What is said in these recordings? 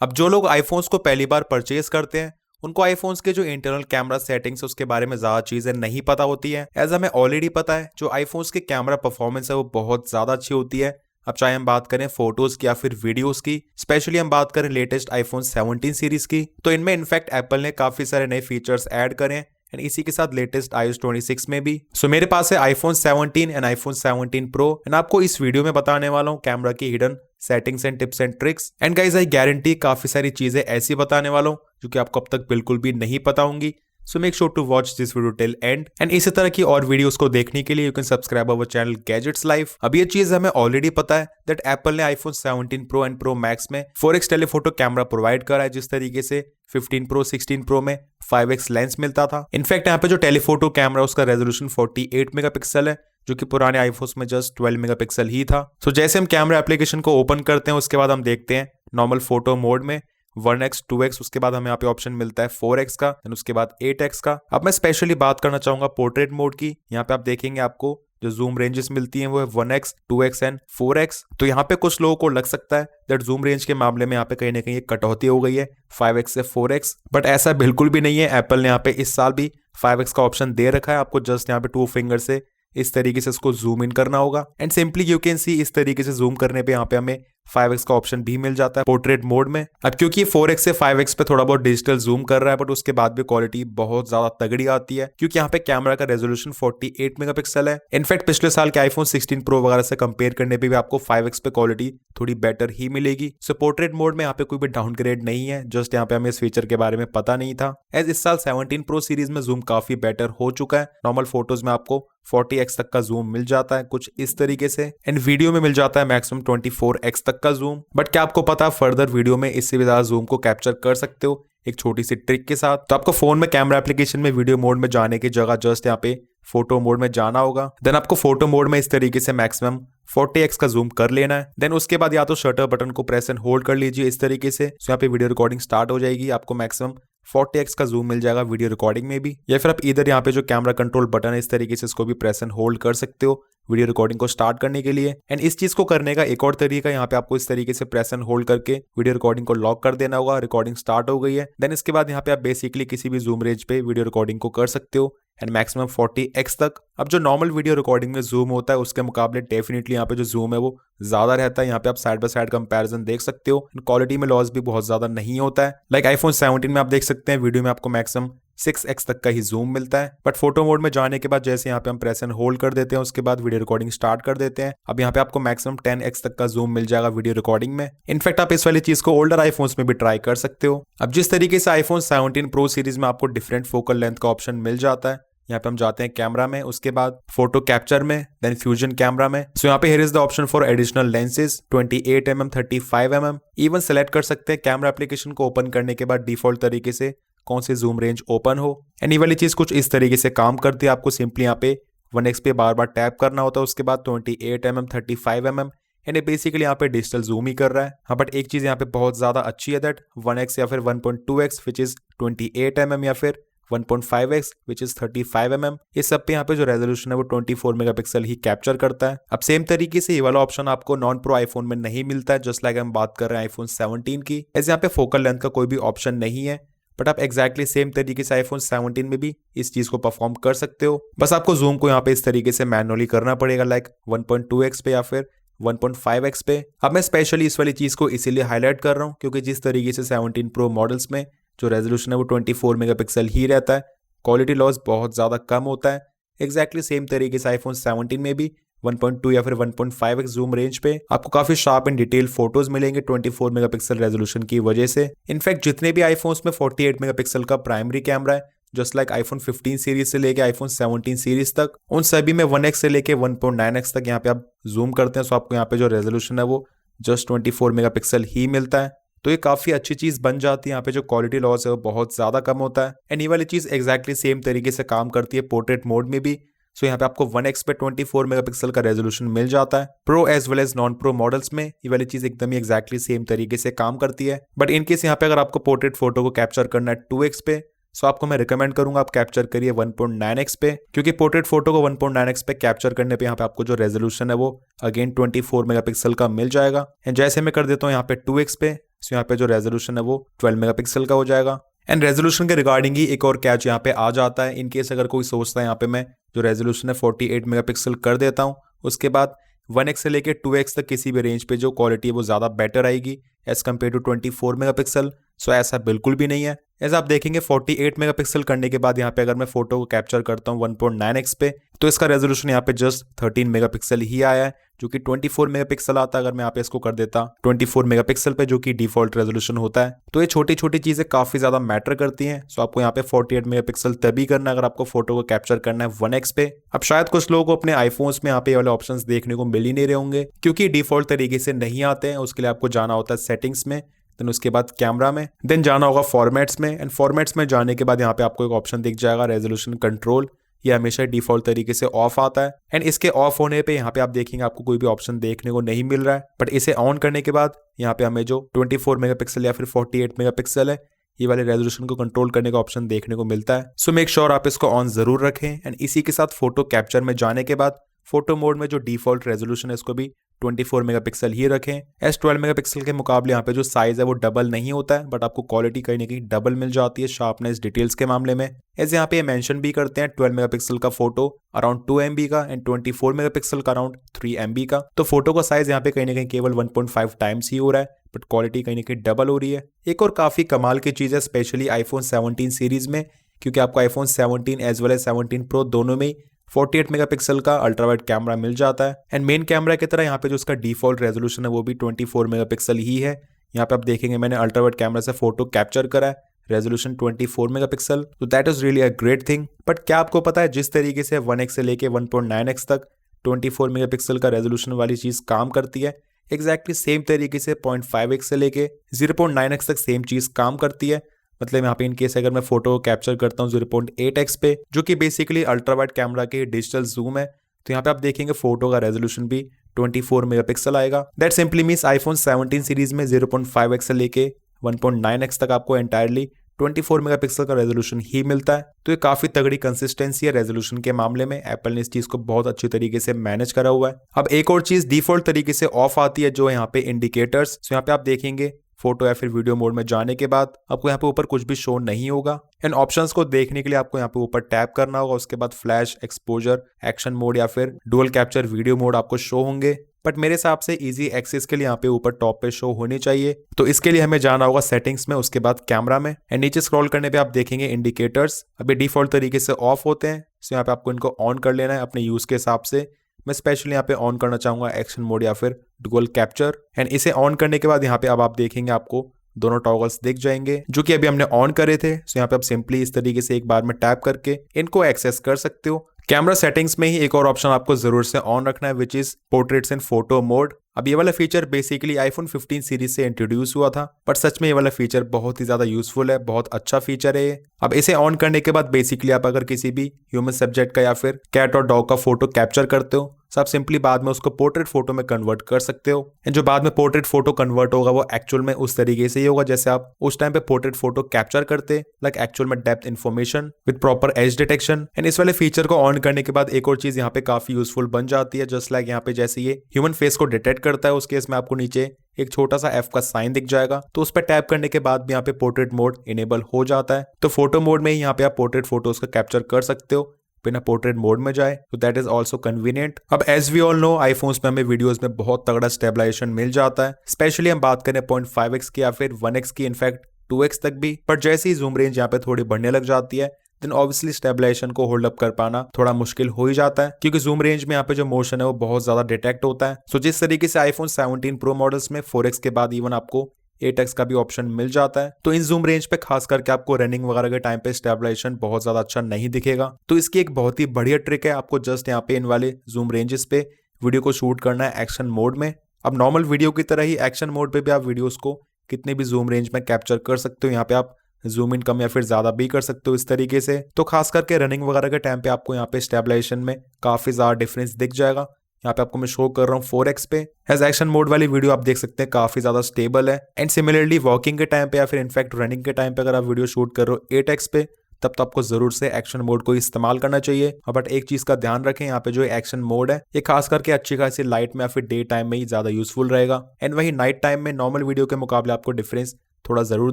अब जो लोग आईफोन्स को पहली बार परचेज करते हैं उनको आईफोन्स के जो इंटरनल कैमरा सेटिंग्स है उसके बारे में ज्यादा चीजें नहीं पता होती है। एज हमें ऑलरेडी पता है जो आईफोन्स की कैमरा परफॉर्मेंस है वो बहुत ज्यादा अच्छी होती है। अब चाहे हम बात करें फोटोज की या फिर वीडियोस की, स्पेशली हम बात करें लेटेस्ट आईफोन 17 सीरीज की, तो इनमें इनफैक्ट एप्पल ने काफी सारे नए फीचर्स ऐड करे हैं एंड इसी के साथ लेटेस्ट iOS 26 में भी। सो मेरे पास है iPhone 17 and iPhone 17 Pro and आपको इस वीडियो में बताने वाला हूँ कैमरा की hidden settings and tips and tricks. And guys I guarantee काफी सारी चीजें ऐसी बताने वाला हूँ जो कि आपको अब तक बिल्कुल भी नहीं पता होंगी। So make sure to watch this video till end इसी तरह की और वीडियोस को देखने के लिए you can subscribe our channel Gadgets Life. अब ये चीज हमें ऑलरेडी पता है दैट एप्पल ने iPhone 17 Pro and Pro Max में 4x टेलीफोटो कैमरा प्रोवाइड करा है, जिस तरीके से 15 प्रो 16 प्रो में 5x लेंस मिलता था। इनफैक्ट यहाँ पे जो टेलीफोटो कैमरा उसका रेजोल्यूशन 48 मेगापिक्सल है, जो कि पुराने आईफोन्स में जस्ट 12 मेगापिक्सल ही था। सो जैसे हम कैमरा एप्लीकेशन को ओपन करते हैं उसके बाद हम देखते हैं नॉर्मल फोटो मोड में 1x 2x, उसके बाद हमें यहाँ पे ऑप्शन मिलता है 4x का एंड उसके बाद 8x का। अब मैं स्पेशली बात करना चाहूंगा पोर्ट्रेट मोड की। यहाँ पे आप देखेंगे आपको जो जूम रेंजेस मिलती हैं वो है 1x 2x एंड 4x। तो यहाँ पे कुछ लोगों को लग सकता है दैट जूम रेंज के मामले में यहाँ पे कहीं ना कहीं एक कटौती हो गई है 5x से 4x, बट ऐसा बिल्कुल भी नहीं है। एप्पल ने यहाँ पे इस साल भी 5x का ऑप्शन दे रखा है, आपको जस्ट यहाँ पे 2 फिंगर से इस तरीके से इसको जूम इन करना होगा and simply you can see इस तरीके से जूम करने पे यहाँ पे हमें 5x का ऑप्शन भी मिल जाता है पोर्ट्रेट मोड में। अब क्योंकि 4x से 5x पे थोड़ा बहुत डिजिटल जूम कर रहा है बट उसके बाद भी क्वालिटी बहुत ज्यादा तगड़ी आती है क्योंकि यहाँ पे कैमरा का रेजोल्यूशन 48 मेगापिक्सल है। इनफैक्ट पिछले साल के आईफोन 16 प्रो वगैरह से कंपेयर करने पे भी आपको 5x पे क्वालिटी थोड़ी बेटर ही मिलेगी। सो पोर्ट्रेट मोड में यहाँ पे कोई भी डाउनग्रेड नहीं है, जस्ट यहाँ पे हमें इस फीचर के बारे में पता नहीं था। एज इस साल 17 प्रो सीरीज में जूम काफी बेटर हो चुका है। नॉर्मल फोटोज में आपको 40x तक का जूम मिल जाता है कुछ इस तरीके से एंड वीडियो में मिल जाता है मैक्सिमम 24x तक का जूम। बट क्या आपको पता फर्दर वीडियो में इससे भी ज्यादा जूम को कैप्चर कर सकते हो एक छोटी सी ट्रिक के साथ। तो आपको फोन में कैमरा एप्लीकेशन में वीडियो मोड में जाने की जगह जस्ट यहाँ पे फोटो मोड में जाना होगा। देन आपको फोटो मोड में इस तरीके से मैक्सिमम 40x का जूम कर लेना है। देन उसके बाद या तो शटर बटन को प्रेस एंड होल्ड कर लीजिए इस तरीके से, सो यहाँ पे वीडियो रिकॉर्डिंग स्टार्ट हो जाएगी। आपको मैक्सिमम 40x का जूम मिल जाएगा वीडियो रिकॉर्डिंग में भी, या फिर आप इधर यहाँ पे जो कैमरा कंट्रोल बटन है इस तरीके से इसको भी प्रेस एंड होल्ड कर सकते हो वीडियो रिकॉर्डिंग को स्टार्ट करने के लिए। एंड इस चीज को करने का एक और तरीका, यहाँ पे आपको इस तरीके से प्रेस एंड होल्ड करके वीडियो रिकॉर्डिंग को लॉक कर देना होगा। रिकॉर्डिंग स्टार्ट हो गई है। देन इसके बाद यहाँ पे आप बेसिकली किसी भी जूम रेंज पे वीडियो रिकॉर्डिंग को कर सकते हो एंड मैक्सिमम 40x तक। अब जो नॉर्मल वीडियो रिकॉर्डिंग में जूम होता है उसके मुकाबले डेफिनेटली यहाँ पे जो जूम है वो ज्यादा रहता है। यहाँ पे आप साइड बाय साइड कंपैरिजन देख सकते हो। क्वालिटी में लॉस भी बहुत ज्यादा नहीं होता है। लाइक आईफोन 17 में आप देख सकते हैं वीडियो में आपको मैक्सिमम 6x तक का ही जूम मिलता है, बट फोटो मोड में जाने के बाद जैसे यहाँ पे हम प्रेस एंड होल्ड कर देते हैं उसके बाद वीडियो रिकॉर्डिंग स्टार्ट कर देते हैं। अब यहाँ पे आपको मैक्सिमम 10x तक का जूम मिल जाएगा वीडियो रिकॉर्डिंग में। इनफैक्ट आप इस वाली चीज को ओल्डर आईफोन्स में भी ट्राई कर सकते हो। अब जिस तरीके से आईफोन 17 प्रो सीरीज में आपको डिफरेंट फोकल लेंथ का ऑप्शन मिल जाता है, यहाँ पे हम जाते हैं कैमरा में, उसके बाद फोटो कैप्चर में, देन फ्यूजन कैमरा में। सो यहाँ पे here is the option for additional lenses 28mm 35mm। Even select कर सकते हैं कैमरा एप्लीकेशन को ओपन करने के बाद डिफॉल्ट तरीके से कौन सी जूम रेंज ओपन हो। एंड ये वाली चीज कुछ इस तरीके से काम करती है। आपको सिंपली यहाँ पे 1x पे बार बार टैप करना होता है, उसके बाद 28mm 35mm एंड ये बेसिकली यहाँ पे डिजिटल जूम ही कर रहा है। हाँ बट एक चीज यहाँ पे बहुत ज्यादा अच्छी है दैट 1x या फिर 1.2x विच इज 28mm या फिर 1.5x विच इज 35mm, ये सब पे यहाँ पे जो रेजोल्यूशन है वो 24 मेगापिक्सल ही कैप्चर करता है। अब सेम तरीके से ये वाला ऑप्शन आपको नॉन प्रो आईफोन में नहीं मिलता है, जस्ट लाइक हम बात कर रहे हैं आईफोन 17 की। ऐसे यहाँ पे फोकल लेंथ का कोई भी ऑप्शन नहीं है, बट आप एग्जैक्टली सेम तरीके से आईफोन 17 में भी इस चीज को परफॉर्म कर सकते हो। बस आपको जूम को यहाँ पे इस तरीके से मैनुअली करना पड़ेगा, लाइक 1.2x पे या फिर 1.5x पे। अब मैं स्पेशली इस वाली चीज को इसीलिए हाईलाइट कर रहा हूँ क्योंकि जिस तरीके से 17 प्रो मॉडल्स में जो रेजोल्यूशन है वो 24 मेगापिक्सल ही रहता है, क्वालिटी लॉस बहुत ज्यादा कम होता है। एग्जैक्टली सेम तरीके से आईफोन 17 में भी 1.2 या फिर 1.5x जूम रेंज पे आपको काफी शार्प एंड डिटेल फोटोज मिलेंगे 24 मेगापिक्सल रेजोल्यूशन की वजह से। इनफैक्ट जितने भी आईफोन्स में 48 मेगापिक्सल का प्राइमरी कैमरा है, जस्ट लाइक आईफोन 15 सीरीज से लेके आईफोन 17 सीरीज तक, उन सभी में 1x से लेके 1.9x तक यहाँ पे आप जूम करते हैं, सो आपको यहाँ पे जो रेजोल्यूशन है वो जस्ट 24 मेगापिक्सल ही मिलता है। तो ये काफी अच्छी चीज बन जाती है। यहाँ पे जो क्वालिटी लॉस है वो बहुत ज्यादा कम होता है। एंड ये वाली चीज एग्जैक्टली सेम तरीके से काम करती है पोर्ट्रेट मोड में भी। सो यहाँ पे आपको 1x पे 24 मेगापिक्सल का रेजोल्यूशन मिल जाता है। Pro as well as non Pro models में ये वाली चीज एकदम ही एग्जैक्टली सेम तरीके से काम करती है। बट इनकेस यहाँ पे अगर आपको पोर्ट्रेट फोटो को कैप्चर करना है 2x पे, सो आपको मैं रिकमेंड करूंगा आप कैप्चर करिए 1.9x पे, क्योंकि पोर्ट्रेट फोटो को 1.9x पे कैप्चर करने पे यहाँ पे आपको जो रेजोल्यूशन है वो अगेन 24 मेगापिक्सल का मिल जाएगा। एंड जैसे मैं कर देता हूँ यहाँ पे 2x पे, सो यहाँ पे जो रेजोल्यूशन है वो 12 मेगापिक्सल का हो जाएगा। एंड रेजोल्यूशन के रिगार्डिंग ही एक और कैच यहाँ पे आ जाता है। इन केस अगर कोई सोचता है यहाँ पे मैं जो रेजोल्यूशन है 48 मेगापिक्सल कर देता हूँ, उसके बाद 1x से लेके 2x तक किसी भी रेंज पे जो क्वालिटी है वो ज़्यादा बेटर आएगी एज कम्पेयर टू 24 मेगापिक्सल। सो ऐसा बिल्कुल भी नहीं है। एज आप देखेंगे 48 मेगापिक्सल करने के बाद यहाँ पे अगर मैं फोटो को कैप्चर करता हूँ 1.9x पे, तो इसका रेजोल्यूशन यहाँ पे जस्ट 13 मेगापिक्सल ही आया है, जो कि 24 मेगापिक्सल आता है अगर मैं यहाँ पे इसको कर देता 24 मेगापिक्सल पे, जो कि डिफॉल्ट रेजोल्यूशन होता है। तो ये छोटी छोटी चीजें काफी ज्यादा मैटर करती हैं। सो आपको यहाँ पे 48 मेगापिक्सल तभी करना है अगर आपको फोटो को कैप्चर करना है 1x पे। अब शायद कुछ लोगों को अपने आईफोन्स में यहाँ पे वाले ऑप्शंस देखने को मिल ही नहीं रहे होंगे, क्योंकि डिफॉल्ट तरीके से नहीं आते हैं। उसके लिए आपको जाना होता है सेटिंग्स में, देन उसके बाद कैमरा में, देन जाना होगा फॉर्मेट्स में। एंड फॉर्मेट्स में जाने के बाद यहाँ पे आपको एक ऑप्शन दिख जाएगा रेजोल्यूशन कंट्रोल। ये हमेशा डिफॉल्ट तरीके से ऑफ आता है। एंड इसके ऑफ होने पे यहाँ पे आप देखेंगे आपको कोई भी ऑप्शन देखने को नहीं मिल रहा है, बट इसे ऑन करने के बाद यहाँ पे हमें जो 24 मेगापिक्सल या फिर 48 मेगापिक्सल है, ये वाले रेजोल्यूशन को कंट्रोल करने का ऑप्शन देखने को मिलता है। सो मेक श्योर आप इसको ऑन जरूर रखें। एंड इसी के साथ फोटो कैप्चर में जाने के बाद फोटो मोड में जो डिफॉल्ट रेजोल्यूशन है इसको भी 24 मेगापिक्सल ही रखें। एस 12 मेगापिक्सल के मुकाबले यहाँ पे जो साइज है वो डबल नहीं होता है, बट आपको क्वालिटी कहीं ना कहीं डबल मिल जाती है शार्पनेस डिटेल्स के मामले में। ऐसे यहाँ पे मेंशन भी करते हैं 12 मेगापिक्सल का फोटो अराउंड 2 MB का एंड 24 मेगापिक्सल का अराउंड 3 MB का। तो फोटो का साइज यहाँ पे कहीं ना कहीं केवल 1.5 टाइम्स ही हो रहा है, बट क्वालिटी कहीं ना कहीं डबल हो रही है। एक और काफी कमाल की चीज है स्पेशली आईफोन 17 सीरीज में, क्योंकि आपको iPhone 17 as well as 17 Pro दोनों में 48 मेगापिक्सल का अल्ट्रावाइड कैमरा मिल जाता है। एंड मेन कैमरा की तरह यहाँ पे जो उसका डिफॉल्ट रेजोल्यूशन है वो भी 24 मेगापिक्सल ही है। यहाँ पे आप देखेंगे मैंने अल्ट्रावाइड कैमरा से फोटो कैप्चर करा है, रेजोल्यूशन 24 मेगापिक्सल, तो that is really a great thing. But क्या आपको पता है जिस तरीके से 1x से लेके 1.9x तक 24 मेगापिक्सल का रेजोल्यूशन वाली चीज काम करती है, एग्जैक्टली सेम तरीके से 0.5x से लेके 0.9x तक सेम चीज काम करती है। मतलब यहाँ पे इन केस अगर मैं फोटो को कैप्चर करता हूँ 0.8x पे, जो कि बेसिकली अल्ट्रावाइड कैमरा के डिजिटल जूम है, तो यहाँ पे आप देखेंगे फोटो का रेजोल्यूशन भी 24 मेगापिक्सल आएगा। That simply means iPhone 17 series में 0.5x से लेके 1.9x तक आपको एंटायरली 24 मेगापिक्सल का रेजोल्यूशन ही मिलता है। तो ये काफी तगड़ी कंसिस्टेंसी है रेजोल्यूशन के मामले में। एप्पल ने इस चीज को बहुत अच्छी तरीके से मैनेज करा हुआ है। अब एक और चीज डिफॉल्ट तरीके से ऑफ आती है, जो यहाँ पे इंडिकेटर्स। यहाँ पे आप देखेंगे फोटो या फिर वीडियो मोड में जाने के बाद आपको यहाँ पे ऊपर कुछ भी शो नहीं होगा। इन ऑप्शंस को देखने के लिए आपको यहाँ पे ऊपर टैप करना होगा, उसके बाद फ्लैश, एक्सपोजर, एक्शन मोड या फिर डुअल कैप्चर वीडियो मोड आपको शो होंगे। बट मेरे हिसाब से इजी एक्सेस के लिए यहाँ पे ऊपर टॉप पे शो होनी चाहिए। तो इसके लिए हमें जाना होगा सेटिंग्स में, उसके बाद कैमरा में, एंड नीचे स्क्रॉल करने पे आप देखेंगे इंडिकेटर्स। अभी डिफॉल्ट तरीके से ऑफ होते हैं, सो यहाँ पे आपको इनको ऑन कर लेना है अपने यूज के हिसाब से। मैं स्पेशली यहाँ पे ऑन करना चाहूंगा एक्शन मोड या फिर डुअल कैप्चर। एंड इसे ऑन करने के बाद यहाँ पे अब आप देखेंगे आपको दोनों टॉगल्स दिख जाएंगे जो कि अभी हमने ऑन करे थे। सो यहाँ पे आप सिंपली इस तरीके से एक बार में टैप करके इनको एक्सेस कर सकते हो। कैमरा सेटिंग्स में ही एक और ऑप्शन आपको जरूर से ऑन रखना है, which is portraits in photo mode. अब ये वाला फीचर बेसिकली आईफोन 15 सीरीज से इंट्रोड्यूस हुआ था, बट सच में ये वाला फीचर बहुत ही ज्यादा यूजफुल है, बहुत अच्छा फीचर है ये। अब इसे ऑन करने के बाद बेसिकली आप अगर किसी भी ह्यूमन सब्जेक्ट का या फिर कैट और डॉग का फोटो कैप्चर करते हो, तो आप सिंपली बाद में उसको पोर्ट्रेट फोटो में कन्वर्ट कर सकते हो। एंड जो बाद में पोर्ट्रेट फोटो कन्वर्ट होगा वो एक्चुअल में उस तरीके से ही होगा जैसे आप उस टाइम पे पोर्ट्रेट फोटो कैप्चर करते, लाइक एक्चुअल में depth information with proper as detection. And इस वाले फीचर को ऑन करने के बाद एक और चीज यहाँ पे काफी यूजफुल बन जाती है, जस्ट लाइक यहाँ पे जैसे ये ह्यूमन फेस को डिटेक्ट करता है, उस केस में आपको नीचे एक छोटा सा F का साइन दिख जाएगा, तो उस पर टैप करने के बाद भी यहाँ पे पोर्ट्रेट मोड इनेबल हो जाता है। तो फोटो मोड में ही यहाँ पे आप पोर्ट्रेट फोटोज का कैप्चर कर सकते हो बिना पोर्ट्रेट मोड में जाए, तो दैट इज ऑल्सो कन्वीनियंट। अब as we all know iPhones में हमें वीडियोस में बहुत तगड़ा स्टेबलाइजेशन मिल जाता है, स्पेशली हम बात करें 0.5x की या फिर 1x की, इनफैक्ट 2x तक भी। पर जैसे ही जूम रेंज यहाँ पे थोड़ी बढ़ने लग जाती है, देन ऑब्वियसली स्टेबलाइजेशन को होल्ड अप कर पाना थोड़ा मुश्किल हो ही जाता है, क्योंकि जूम रेंज में यहाँ पे जो मोशन है वो बहुत ज्यादा डिटेक्ट होता है। सो जिस तरीके से आईफोन 17 प्रो मॉडल्स में 4x के बाद इवन आपको 8x का भी ऑप्शन मिल जाता है, तो इन जूम रेंज पे खास करके आपको रनिंग वगैरह के टाइम पे स्टेबलाइजेशन बहुत ज्यादा अच्छा नहीं दिखेगा। तो इसकी एक बहुत ही बढ़िया ट्रिक है, आपको जस्ट यहाँ पे इन वाले जूम रेंजेस पे वीडियो को शूट करना है एक्शन मोड में। अब नॉर्मल वीडियो की तरह ही एक्शन मोड पे भी आप वीडियोस को कितने भी जूम रेंज में कैप्चर कर सकते हो। यहाँ पे आप जूम इन कम या फिर ज्यादा भी कर सकते हो इस तरीके से। तो खास करके रनिंग वगैरह के टाइम पे आपको यहाँ पे स्टेबलाइजेशन में काफी ज्यादा डिफरेंस दिख जाएगा। यहाँ पे आपको मैं शो कर रहा हूँ 4x पे, एज एक्शन मोड वाली वीडियो आप देख सकते हैं काफी ज्यादा स्टेबल है। एंड सिमिलरली वॉकिंग के टाइम पे या फिर इनफैक्ट रनिंग के टाइम पे अगर आप वीडियो शूट कर रहे हो 8x पे, तब तो आपको जरूर से एक्शन मोड को इस्तेमाल करना चाहिए। बट एक चीज का ध्यान रखें, यहाँ पे जो एक्शन मोड है ये खास करके अच्छी खासी लाइट में या फिर डे टाइम में ही ज्यादा यूजफुल रहेगा। एंड वही नाइट टाइम में नॉर्मल वीडियो के मुकाबले आपको डिफरेंस थोड़ा जरूर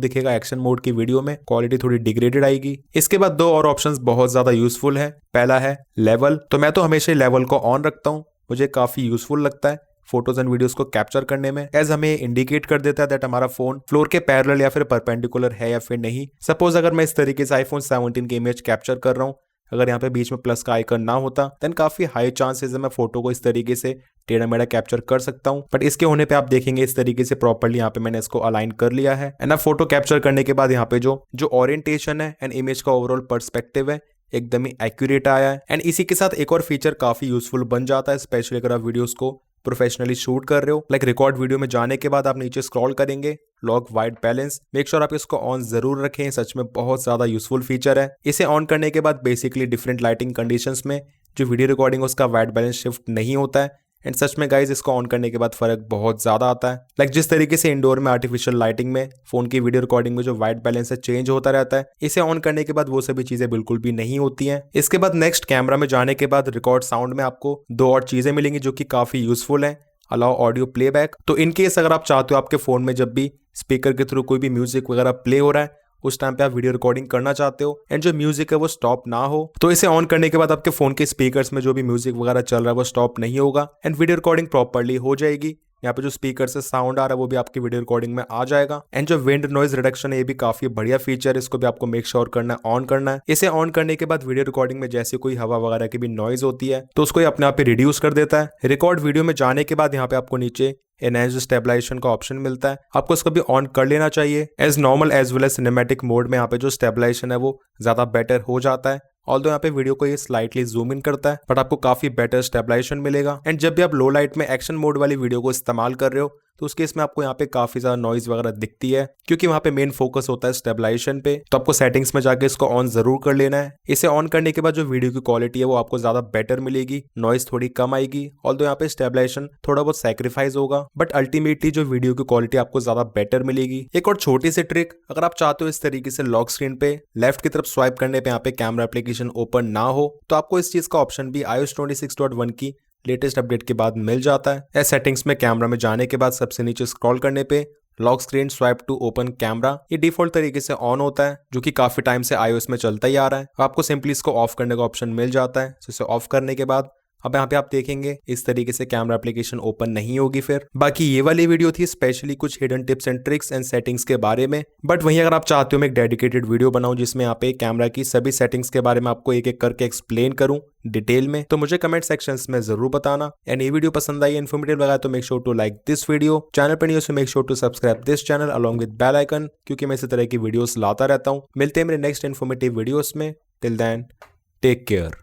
दिखेगा। एक्शन मोड की वीडियो में क्वालिटी थोड़ी डिग्रेडेड आएगी। इसके बाद दो और ऑप्शंस बहुत ज्यादा यूजफुल है। पहला है लेवल, तो मैं तो हमेशा लेवल को ऑन रखता हूँ, मुझे काफी यूजफुल लगता है फोटोज एंड वीडियोस को कैप्चर करने में, एज हमें इंडिकेट कर देता है दैट हमारा फोन फ्लोर के पैरेलल या फिर परपेंडिकुलर है या फिर नहीं। सपोज अगर मैं इस तरीके से आईफोन 17 की इमेज कैप्चर कर रहा हूँ, अगर यहाँ पे बीच में प्लस का आइकन ना होता देन काफी हाई चांसेस है मैं फोटो को इस तरीके से टेढ़ा मेढ़ा कैप्चर कर सकता हूँ। बट इसके होने पे आप देखेंगे इस तरीके से प्रॉपर्ली यहाँ पे मैंने इसको अलाइन कर लिया है। एंड अब फोटो कैप्चर करने के बाद यहाँ पे जो ओरिएंटेशन है एंड इमेज का ओवरऑल पर्सपेक्टिव है एकदम ही एक्यूरेट आया है। एंड इसी के साथ एक और फीचर काफी यूजफुल बन जाता है, स्पेशली अगर आप वीडियोस को प्रोफेशनली शूट कर रहे हो। लाइक रिकॉर्ड वीडियो में जाने के बाद आप नीचे स्क्रॉल करेंगे, lock white balance, make sure आप इसको ऑन जरूर रखें, सच में बहुत ज्यादा यूजफुल फीचर है। इसे ऑन करने के बाद बेसिकली डिफरेंट लाइटिंग कंडीशंस में जो वीडियो रिकॉर्डिंग है उसका वाइट बैलेंस शिफ्ट नहीं होता है। एंड सच में गाइज इसको ऑन करने के बाद फर्क बहुत ज्यादा आता है। लाइक जिस तरीके से इंडोर में आर्टिफिशियल लाइटिंग में फोन की वीडियो रिकॉर्डिंग में जो वाइट बैलेंस है चेंज होता रहता है, इसे ऑन करने के बाद वो सभी चीजें बिल्कुल भी नहीं होती हैं। इसके बाद नेक्स्ट कैमरा में जाने के बाद रिकॉर्ड साउंड में आपको दो और चीजें मिलेंगी जो कि काफी यूजफुल है। अलाउ ऑडियो प्लेबैक, तो इनकेस अगर आप चाहते हो आपके फोन में जब भी स्पीकर के थ्रू कोई भी म्यूजिक वगैरह प्ले हो रहा है उस टाइम पे आप वीडियो रिकॉर्डिंग करना चाहते हो एंड जो म्यूजिक है वो स्टॉप ना हो, तो इसे ऑन करने के बाद आपके फोन के स्पीकर्स में जो भी म्यूजिक वगैरह चल रहा है वो स्टॉप नहीं होगा एंड वीडियो रिकॉर्डिंग प्रॉपर्ली हो जाएगी। यहाँ पे जो स्पीकर से साउंड आ रहा है वो भी आपकी वीडियो रिकॉर्डिंग में आ जाएगा। एंड जो विंड नॉइज रिडक्शन है ये भी काफी बढ़िया फीचर है, इसको भी आपको मेक श्योर करना है ऑन करना है। इसे ऑन करने के बाद वीडियो रिकॉर्डिंग में जैसे कोई हवा वगैरह की भी नॉइज होती है तो उसको अपने आप ही रिड्यूस कर देता है। रिकॉर्ड वीडियो में जाने के बाद यहाँ पे आपको नीचे एनहांस्ड स्टेबलाइजेशन का ऑप्शन मिलता है, आपको इसको भी ऑन कर लेना चाहिए। As normal as well as cinematic mode में यहाँ पे जो स्टेबलाइजेशन है वो ज्यादा बेटर हो जाता है। ऑल्दो यहाँ पे वीडियो को ये स्लाइटली जूम इन करता है बट आपको काफी बेटर स्टेबलाइजेशन मिलेगा। एंड जब भी आप लो लाइट में एक्शन मोड वाली वीडियो को इस्तेमाल कर रहे हो तो उस केस में आपको यहाँ पे काफी ज्यादा नॉइज वगैरह दिखती है क्योंकि वहाँ पे मेन फोकस होता है स्टेबलाइजेशन पे, तो आपको सेटिंग्स में जाके इसको ऑन जरूर कर लेना है। इसे ऑन करने के बाद जो वीडियो की क्वालिटी है वो आपको ज्यादा बेटर मिलेगी, नॉइज थोड़ी कम आएगी। ऑल्दो यहाँ पे स्टेबलाइजेशन थोड़ा बहुत सैक्रिफाइस होगा बट अल्टीमेटली जो वीडियो की क्वालिटी आपको ज्यादा बेटर मिलेगी। एक और छोटी सी ट्रिक, अगर आप चाहते हो इस तरीके से लॉक स्क्रीन पे लेफ्ट की तरफ स्वाइप करने पे यहाँ पे कैमरा एप्लीकेशन ओपन ना हो तो आपको इस चीज का ऑप्शन भी iOS 26.1 की लेटेस्ट अपडेट के बाद मिल जाता है। सेटिंग्स में कैमरा में जाने के बाद सबसे नीचे स्क्रॉल करने पे lock screen swipe to open camera ये डिफॉल्ट तरीके से ऑन होता है जो कि काफी टाइम से iOS में चलता ही आ रहा है। आपको सिंपली इसको ऑफ करने का ऑप्शन मिल जाता है। तो इसे ऑफ करने के बाद अब यहाँ पे आप देखेंगे इस तरीके से कैमरा एप्लीकेशन ओपन नहीं होगी। फिर बाकी ये वाली वीडियो थी स्पेशली कुछ hidden tips and tricks and settings के बारे में। बट वहीं अगर आप चाहते हो मैं एक डेडिकेटेड वीडियो बनाऊं जिसमें यहाँ पे कैमरा की सभी सेटिंग्स के बारे में आपको एक एक करके एक्सप्लेन करूं डिटेल में, तो मुझे कमेंट सेक्शंस में जरूर बताना। एंड ये वीडियो पसंद आई, इन्फॉर्मेटिव लगा तो make sure to like this video. Channel पर नहीं हो तो make sure to subscribe this channel along with bell icon, क्योंकि मैं इसी तरह की वीडियोस लाता रहता हूँ। मिलते हैं मेरे नेक्स्ट इन्फॉर्मेटिव वीडियोस में। Till then take care.